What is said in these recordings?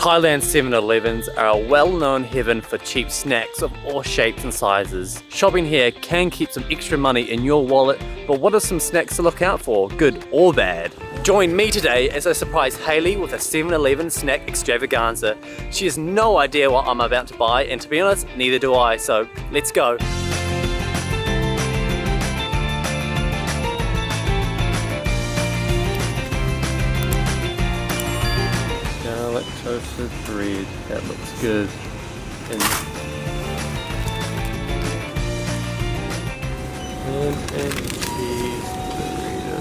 Thailand 7-Elevens are a well-known heaven for cheap snacks of all shapes and sizes. Shopping here can keep some extra money in your wallet, but what are some snacks to look out for, good or bad? Join me today as I surprise Hayley with a 7-Eleven snack extravaganza. She has no idea what I'm about to buy, and to be honest, neither do I, so let's go. Garlic toasted bread, that looks good. And cheese burrito.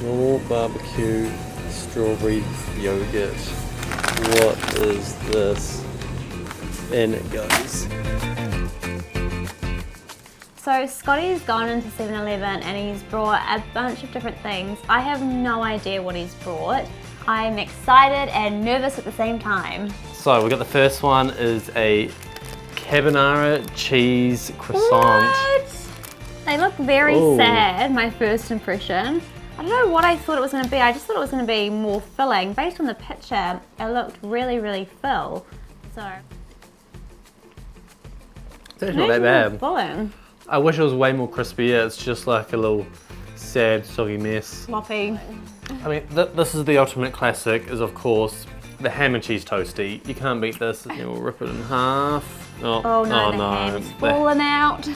Normal barbecue strawberry yogurt. What is this? In it goes. So Scotty's gone into 7-Eleven and he's brought a bunch of different things. I have no idea what he's brought. I'm excited and nervous at the same time. So we got the first one is a carbonara cheese croissant. What? They look very sad, my first impression. I don't know what I thought it was going to be. I just thought it was going to be more filling. Based on the picture, it looked really full. So It's actually not that bad. Filling. I wish it was way more crispy. Yeah, it's just like a little sad, soggy mess. Sloppy. I mean, this is the ultimate classic, is of course the ham and cheese toasty. You can't beat this. You'll rip it in half. Oh no, the ham's falling out.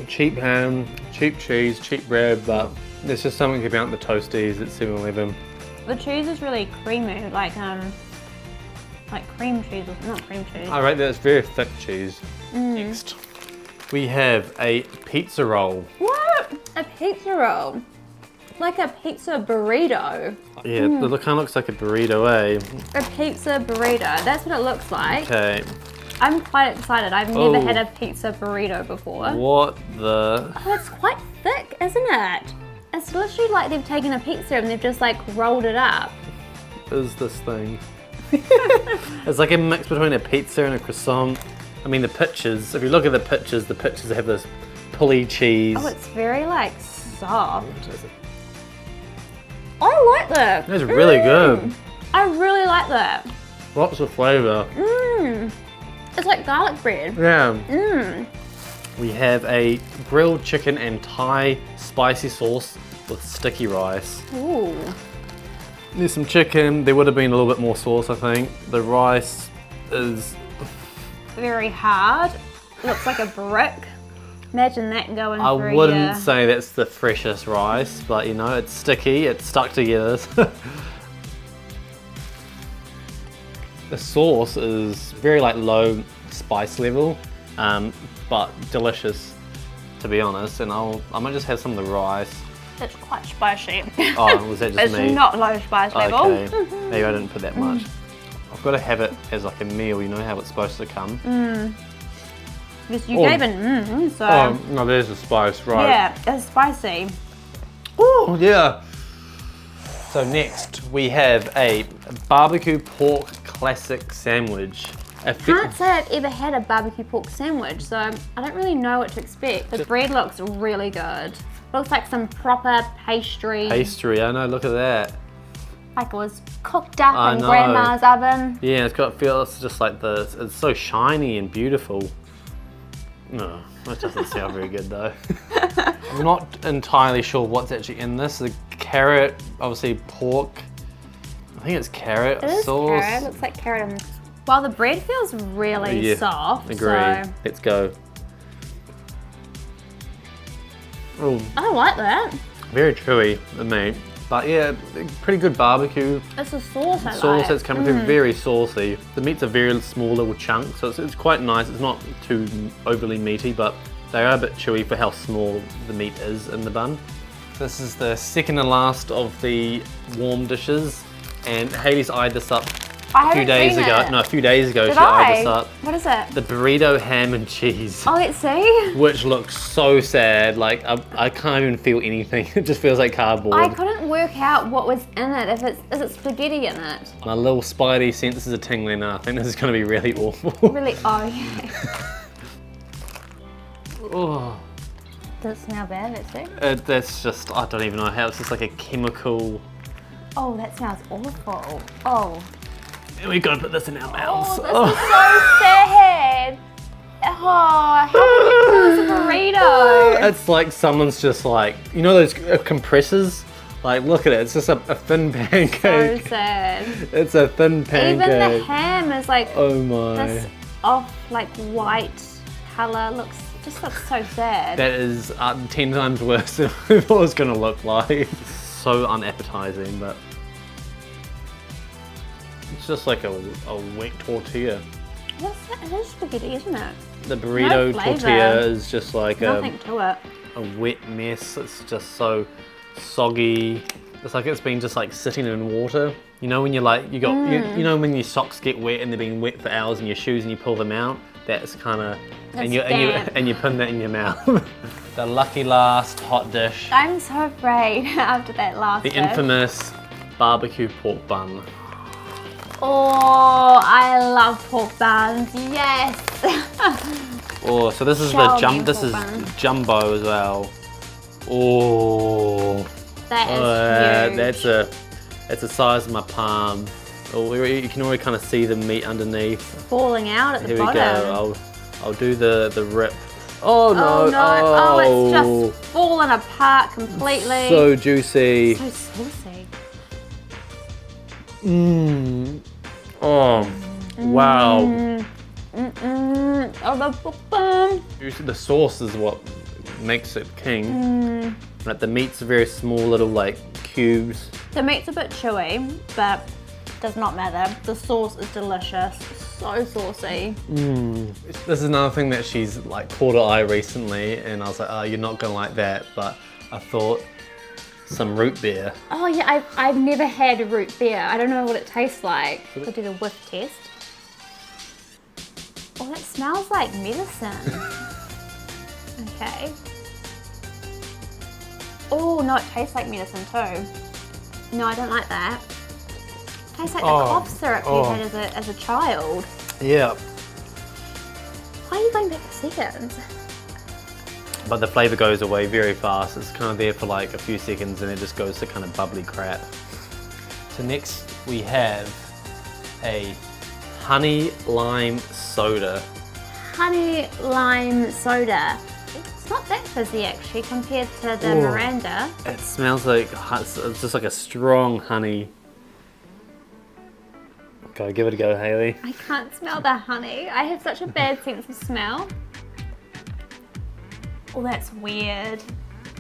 Cheap ham, cheap cheese, cheap bread, but there's just something about the toasties at 7-Eleven. The cheese is really creamy, like cream cheese, not cream cheese. I rate that it's very thick cheese. Next, we have a pizza roll. What? A pizza roll? Like a pizza burrito. Yeah, it kind of looks like a burrito, eh? A pizza burrito, that's what it looks like. Okay. I'm quite excited. I've never had a pizza burrito before. What the? Oh, it's quite thick, isn't it? It's literally like they've taken a pizza and they've just like rolled it up. What is this thing? It's like a mix between a pizza and a croissant. I mean, the pictures, if you look at the pictures have this pulley cheese. Oh, it's very like soft. I like that. It's really good. I really like that. Lots of flavour. It's like garlic bread. Yeah. We have a grilled chicken and Thai spicy sauce with sticky rice. Ooh. There's some chicken. There would have been a little bit more sauce, I think. The rice is very hard. Looks like a brick. Imagine that going I through wouldn't say that's the freshest rice, but you know, it's sticky, it's stuck together. The sauce is very like low spice level, but delicious, to be honest. And I might just have some of the rice. It's quite spicy. Oh, was that just me? It's not low spice level. Okay, maybe I didn't put that much. I've got to have it as like a meal, you know how it's supposed to come. Because you gave it so. Oh, no, there's the spice, right. Yeah, it's spicy. Oh, yeah. So next, we have a barbecue pork classic sandwich. I can't say I've ever had a barbecue pork sandwich, so I don't really know what to expect. The bread looks really good. Looks like some proper pastry. Pastry, I know, look at that. Like it was cooked up in grandma's oven. Yeah, it's got feels just like this. It's so shiny and beautiful. No, that doesn't sound very good though. I'm not entirely sure what's actually in this. The carrot, obviously pork. I think it's carrot sauce. Carrot. It looks like carrot. Well, the bread feels really soft. Agree. So let's go. Oh, I like that. very chewy, the meat. But yeah, pretty good barbecue. It's the sauce I like. Sauce that's coming through, very saucy. The meat's a very small little chunk, so it's quite nice. It's not too overly meaty, but they are a bit chewy for how small the meat is in the bun. This is the second and last of the warm dishes, and Hayley's eyed this up I a few days haven't seen ago. it. No, a few days ago Did she eyed this up. What is it? The burrito ham and cheese. Oh, let's see. Which looks so sad. Like I can't even feel anything. It just feels like cardboard. I couldn't work out what was in it. Is it spaghetti in it? My little spidey senses are tingling now. I think this is going to be really awful. Really? Oh yeah. Oh. Does it smell bad? Let's see. That's just, I don't even know how. It's just like a chemical. Oh, that smells awful. Oh. We gotta put this in our mouths. Oh, this is so sad. Oh, how did you do this a burrito? It's like someone's just like, you know those compressors? Like, look at it. It's just a thin pancake. So sad. It's a thin pancake. Even the ham is like Oh my. this off, like white color. Just looks so sad. That is 10 times worse than I thought it was gonna look like. So unappetizing, but it's just like a wet tortilla. What's that? It is spaghetti, isn't it? The burrito No flavour. tortilla is just like Nothing to it. a wet mess. It's just so soggy. It's like it's been just like sitting in water. You know when you're like, you know when your socks get wet and they've been wet for hours in your shoes and you pull them out? That's kind of, and you put that in your mouth. The lucky last hot dish. I'm so afraid after that last The dish. infamous barbecue pork bun. Oh, I love pork buns. Yes. Oh, so this is Chow the mein this pork is bun. jumbo as well. Oh, That is huge. that's the size of my palm. Oh, you can already kind of see the meat underneath. Falling out at the Here bottom. we go. I'll do the rip. Oh no! Oh no! Oh, it's just fallen apart completely. So juicy. So saucy. Mmm. Oh, wow. Oh, the pork bun. The sauce is what makes it king. Like the meat's very small little like cubes. The meat's a bit chewy, but does not matter. The sauce is delicious. So saucy. This is another thing that she's like caught her eye recently, and I was like, oh, you're not gonna like that, but I thought some root beer. Oh yeah, I've never had root beer. I don't know what it tastes like. We'll do the whiff test. Oh, that smells like medicine. Okay. Oh no, it tastes like medicine too. No, I don't like that. It tastes like the cough syrup you had as a child. Yeah. Why are you going back for seconds? But the flavour goes away very fast. It's kind of there for like a few seconds and it just goes to kind of bubbly crap. So next we have a honey lime soda. Honey lime soda. It's not that fizzy actually compared to the Miranda. It smells like, it's just like a strong honey. Go, give it a go, Hayley. I can't smell the honey. I have such a bad sense of smell. Oh, that's weird.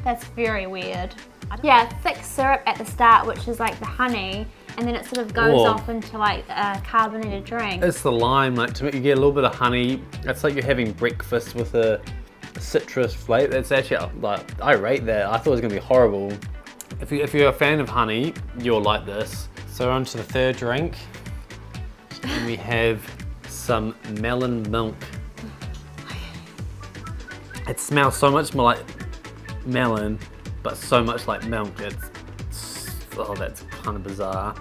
That's very weird. Yeah, thick syrup at the start, which is like the honey, and then it sort of goes off into like a carbonated drink. It's the lime, like to me, you get a little bit of honey. It's like you're having breakfast with a citrus flavour. It's actually, like, I rate that. I thought it was gonna be horrible. If you're a fan of honey, you'll like this. So we're on to the third drink. And we have some melon milk. It smells so much more like melon, but so much like milk. Oh, that's kind of bizarre.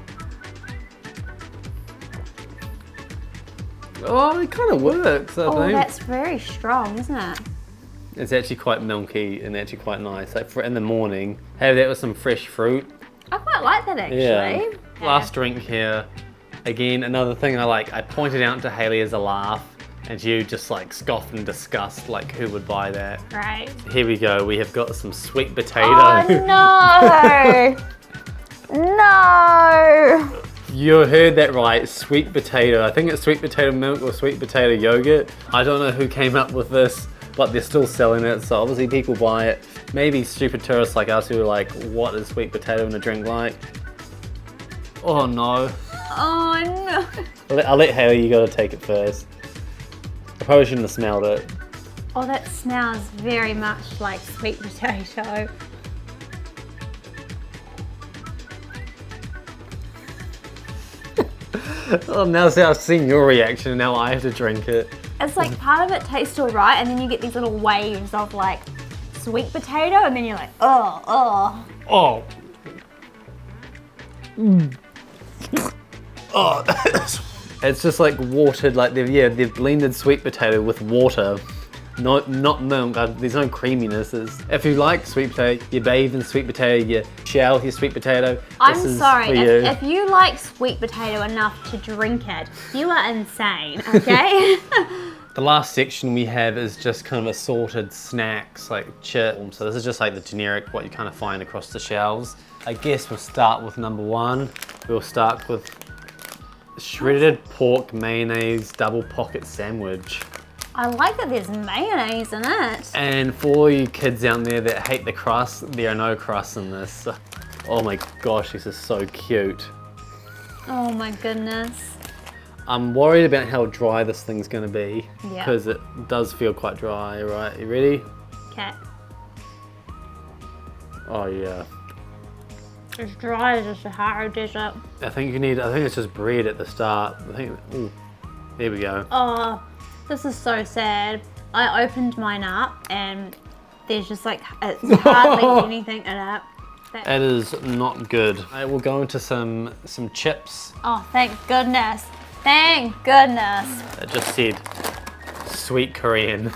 Oh, it kind of works, I think. That's very strong, isn't it? It's actually quite milky and actually quite nice. Like for in the morning, have that with some fresh fruit. I quite like that actually. Yeah. Last drink here. Again, another thing I pointed out to Hayley as a laugh, and you just like scoffed in disgust, like who would buy that? Right. Here we go, we have got some sweet potato. Oh no! No! You heard that right, sweet potato. I think it's sweet potato milk or sweet potato yogurt. I don't know who came up with this, but they're still selling it, so obviously people buy it. Maybe stupid tourists like us who are like, what is sweet potato in a drink like? Oh no. Oh no! I'll let Hayley, you gotta take it first. I probably shouldn't have smelled it. Oh, that smells very much like sweet potato. Oh, now see, I've seen your reaction and now I have to drink it. It's like part of it tastes alright and then you get these little waves of like sweet potato and then you're like, oh. Oh. Oh. It's just like watered, like they've blended sweet potato with water. Not milk, there's no creaminess. If you like sweet potato, you bathe in sweet potato, you shower with your sweet potato. I'm sorry, if you like sweet potato enough to drink it, you are insane, okay? The last section we have is just kind of assorted snacks, like chips. So this is just like the generic, what you kind of find across the shelves. I guess we'll start with number one. We'll start with shredded pork mayonnaise double pocket sandwich. I like that there's mayonnaise in it. And for you kids out there that hate the crust, there are no crusts in this. Oh my gosh, this is so cute. Oh my goodness. I'm worried about how dry this thing's gonna be. Yeah. Because it does feel quite dry, right? You ready? Okay. Oh yeah. It's dry as a Sahara desert. I think it's just bread at the start. Ooh, there we go. Oh, this is so sad. I opened mine up and there's just like, it's hardly anything in it. It is not good. I will go into some chips. Oh, thank goodness. Thank goodness. It just said sweet Korean.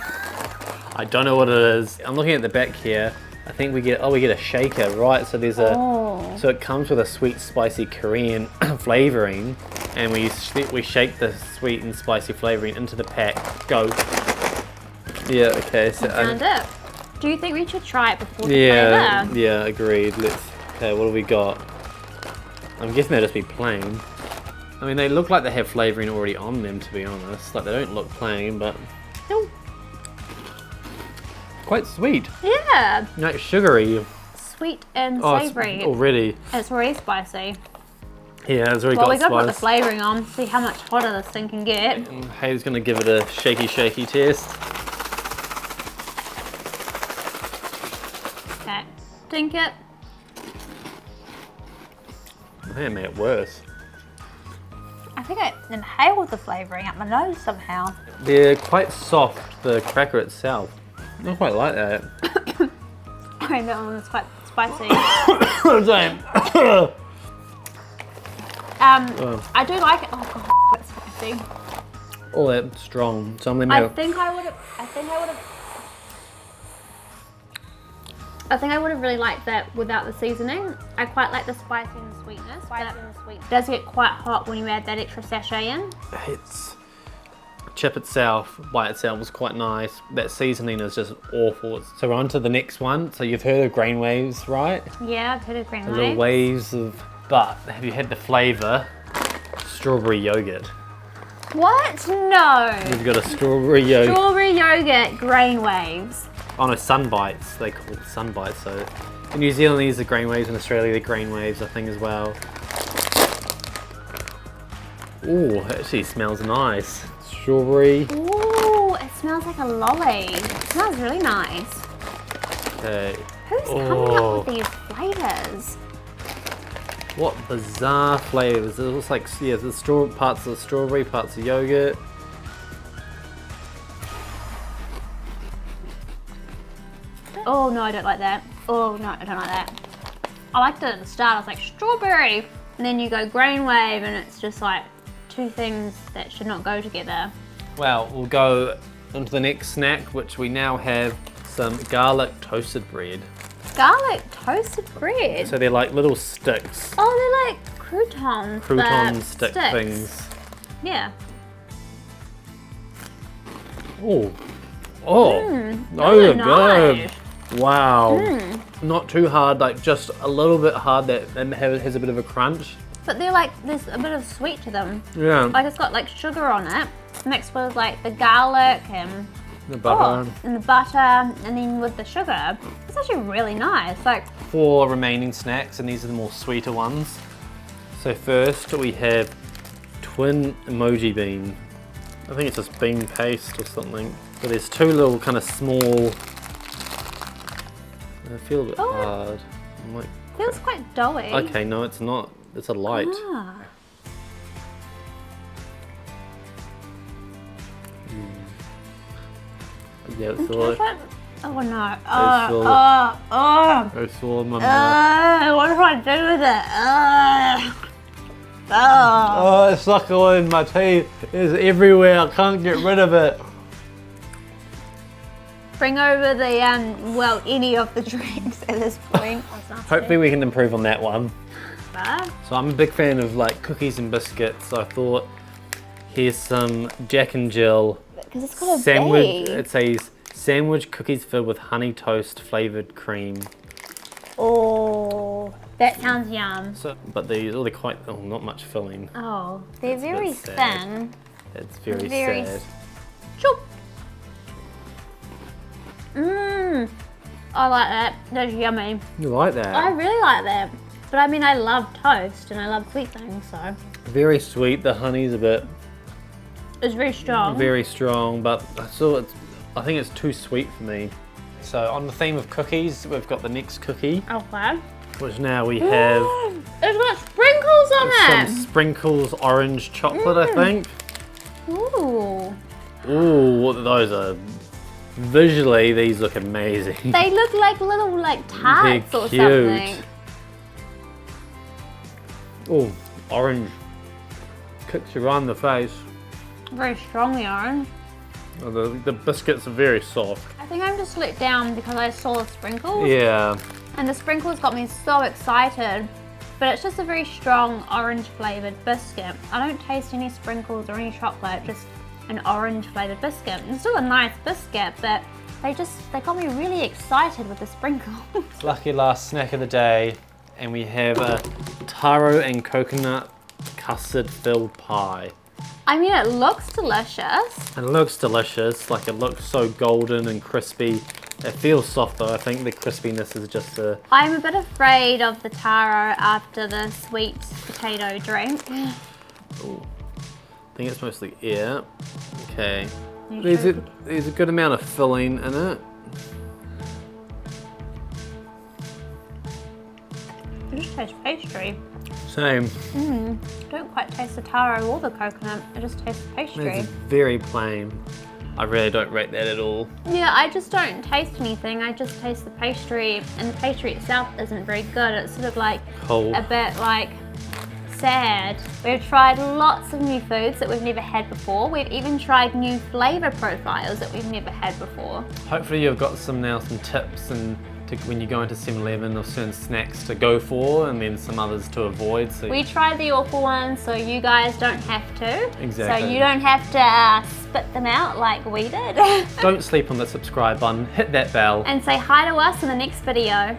I don't know what it is. I'm looking at the back here. I think we get a shaker, right? So there's so it comes with a sweet spicy Korean flavoring, and we shake the sweet and spicy flavoring into the pack. Go. Yeah, okay. So found it. Do you think we should try it before the flavor? Yeah, agreed. Okay, what do we got? I'm guessing they'll just be plain. I mean, they look like they have flavoring already on them, to be honest. Like, they don't look plain, but quite sweet. Yeah. Like sugary. Sweet and savoury. Already. It's already spicy. Yeah, it's already well, got we got to put the spice. flavouring on, see how much hotter this thing can get. Hayley's going to give it a shaky test. Okay, dink it. I think it made it worse. I think I inhaled the flavouring up my nose somehow. They're quite soft, the cracker itself. I don't quite like that. I know, that one was quite spicy. I do like it. Oh god, it's spicy. Oh, that's strong. I think I would have really liked that without the seasoning. I quite like the spicy and the sweetness. It does get quite hot when you add that extra sachet in. It's chip itself by itself was quite nice. That seasoning is just awful. So we're on to the next one. So you've heard of grain waves, right? Yeah, I've heard of grain waves. Little waves of, but have you had the flavour? Strawberry yogurt. What? No. You've got a strawberry yogurt. Strawberry yogurt grain waves. Oh no, sun bites. They call it sun bites. So in New Zealand, these are grain waves. In Australia, they're grain waves, I think, as well. Ooh, it actually smells nice. Strawberry. Ooh, it smells like a lolly. It smells really nice. Okay. Who's coming up with these flavours? What bizarre flavours. It looks like, yeah, the parts of strawberry, parts of yogurt. Oh no, I don't like that. Oh no, I don't like that. I liked it at the start. I was like, strawberry. And then you go grain wave and it's just like two things that should not go together. Well, we'll go on to the next snack, which we now have some garlic toasted bread. Garlic toasted bread? So they're like little sticks. Oh, they're like croutons. Crouton stick sticks. things. Yeah. Oh. Oh. Really nice. Wow. Not too hard, like just a little bit hard that has a bit of a crunch. But they're like, there's a bit of sweet to them. Yeah. Like it's got like sugar on it, mixed with like the garlic and the butter. and the butter, and then with the sugar. It's actually really nice. Like 4 remaining snacks, and these are the more sweeter ones. So first we have twin Moji Bean. I think it's just bean paste or something. But there's 2 little kind of small. I feel a bit hard. I'm like, feels quite doughy. okay, no, it's not. It's a light. Ah. Yeah, it's all. Oh no. It's all in my mouth. What do I do with it? Oh, it's stuck all in my teeth. It's everywhere. I can't get rid of it. Bring over the well, any of the drinks at this point. Hopefully we can improve on that one. But So I'm a big fan of like cookies and biscuits. So I thought here's some Jack and Jill because it's got a sandwich. bee. It says sandwich cookies filled with honey toast flavored cream. Oh, that sounds yum. So, but they're quite not much filling. Oh, they're That's a very bit sad. thin. It's very sad. Choop. Mmm. I like that. That's yummy. You like that? I really like that. But I mean, I love toast and I love sweet things, so. Very sweet. The honey's a bit It's very strong. very strong, but I think it's too sweet for me. So on the theme of cookies, we've got the next cookie, Okay. which now we have It's got sprinkles on some it. sprinkles orange chocolate, I think. Ooh. Ooh, those are, visually these look amazing. They look like little tarts They're or cute. something. Oh, orange. Kicks you right in the face. Very strongly orange. Oh, the biscuits are very soft. I think I'm just let down because I saw the sprinkles. Yeah. And the sprinkles got me so excited. But it's just a very strong orange flavoured biscuit. I don't taste any sprinkles or any chocolate, just an orange flavoured biscuit. It's still a nice biscuit, but they got me really excited with the sprinkles. Lucky last snack of the day, and we have a taro and coconut custard filled pie. I mean, it looks delicious. It looks delicious, like it looks so golden and crispy. It feels soft though. I think the crispiness is just a... I'm a bit afraid of the taro after the sweet potato drink. Ooh. I think it's mostly air. Okay. You There's sure? a good amount of filling in it. It just tastes pastry. Same. I don't quite taste the taro or the coconut. It just tastes pastry. It's very plain. I really don't rate that at all. Yeah, I just don't taste anything. I just taste the pastry, and the pastry itself isn't very good. It's sort of like Cold. a bit like sad. We've tried lots of new foods that we've never had before. We've even tried new flavour profiles that we've never had before. Hopefully you've got some tips and when you go into 7-Eleven of certain snacks to go for and then some others to avoid. So We tried the awful ones so you guys don't have to. Exactly. So you don't have to spit them out like we did. don't sleep on the subscribe button, hit that bell. And say hi to us in the next video.